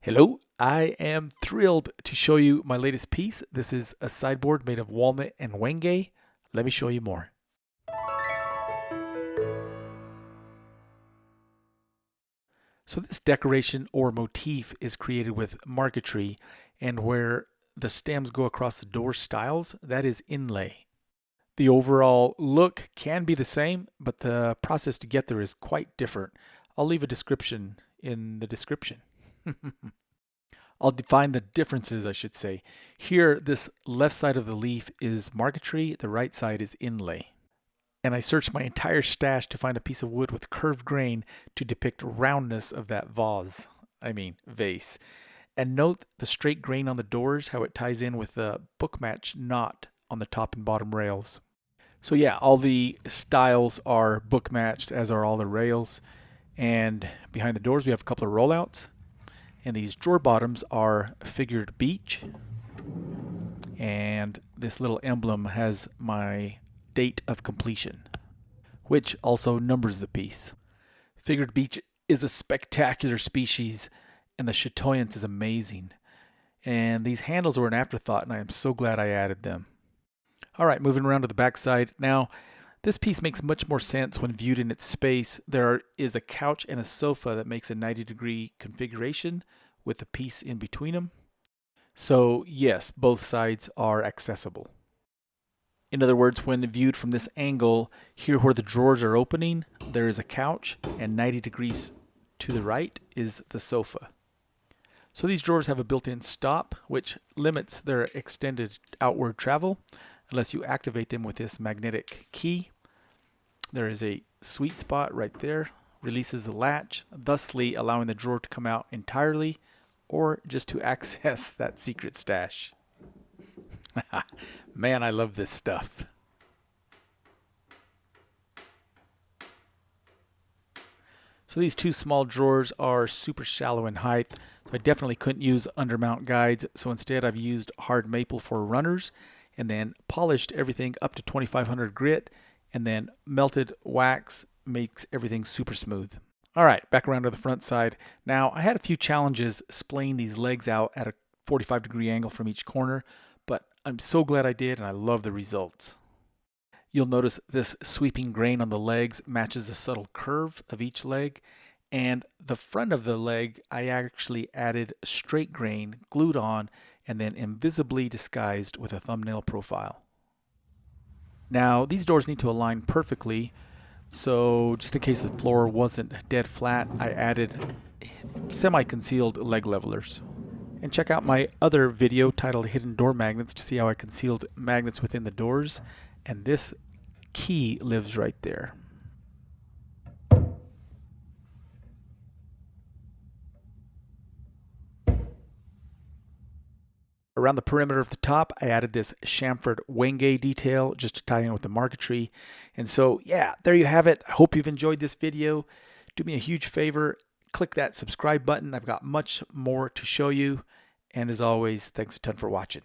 Hello, I am thrilled to show you my latest piece. This is a sideboard made of walnut and wenge. Let me show you more. So this decoration or motif is created with Marquetry, and where the stems go across the door stiles, that is inlay. The overall look can be the same, but the process to get there is quite different. I'll leave a description in the description. I'll define the differences, I should say. Here, this left side of the leaf is Marquetry, the right side is inlay. And I searched my entire stash to find a piece of wood with curved grain to depict roundness of that vase. And note the straight grain on the doors, how it ties in with the book match knot on the top and bottom rails. So yeah, all the stiles are book matched, as are all the rails. And behind the doors we have a couple of rollouts. And these drawer bottoms are figured beech. And this little emblem has my date of completion, which also numbers the piece. Figured beech is a spectacular species, and the chatoyance is amazing. And these handles were an afterthought, and I am so glad I added them. All right, moving around to the back side. Now, this piece makes much more sense when viewed in its space. There is a couch and a sofa that makes a 90-degree configuration with a piece in between them. So yes, both sides are accessible. In other words, when viewed from this angle, here where the drawers are opening, there is a couch, and 90 degrees to the right is the sofa. So these drawers have a built-in stop, which limits their extended outward travel unless you activate them with this magnetic key. There is a sweet spot right there, releases the latch, thusly allowing the drawer to come out entirely, or just to access that secret stash. Man, I love this stuff. So these two small drawers are super shallow in height, so I definitely couldn't use undermount guides, so instead I've used hard maple for runners, and then polished everything up to 2500 grit, and then melted wax makes everything super smooth. All right, back around to the front side. Now, I had a few challenges splaying these legs out at a 45-degree angle from each corner, but I'm so glad I did, and I love the results. You'll notice this sweeping grain on the legs matches the subtle curve of each leg, and the front of the leg I actually added straight grain glued on and then invisibly disguised with a thumbnail profile. Now, these doors need to align perfectly, so just in case the floor wasn't dead flat, I added semi-concealed leg levelers. And check out my other video titled Hidden Door Magnets to see how I concealed magnets within the doors, and this key lives right there. Around the perimeter of the top, I added this chamfered wenge detail just to tie in with the Marquetry. And so, yeah, there you have it. I hope you've enjoyed this video. Do me a huge favor, click that subscribe button. I've got much more to show you. And as always, thanks a ton for watching.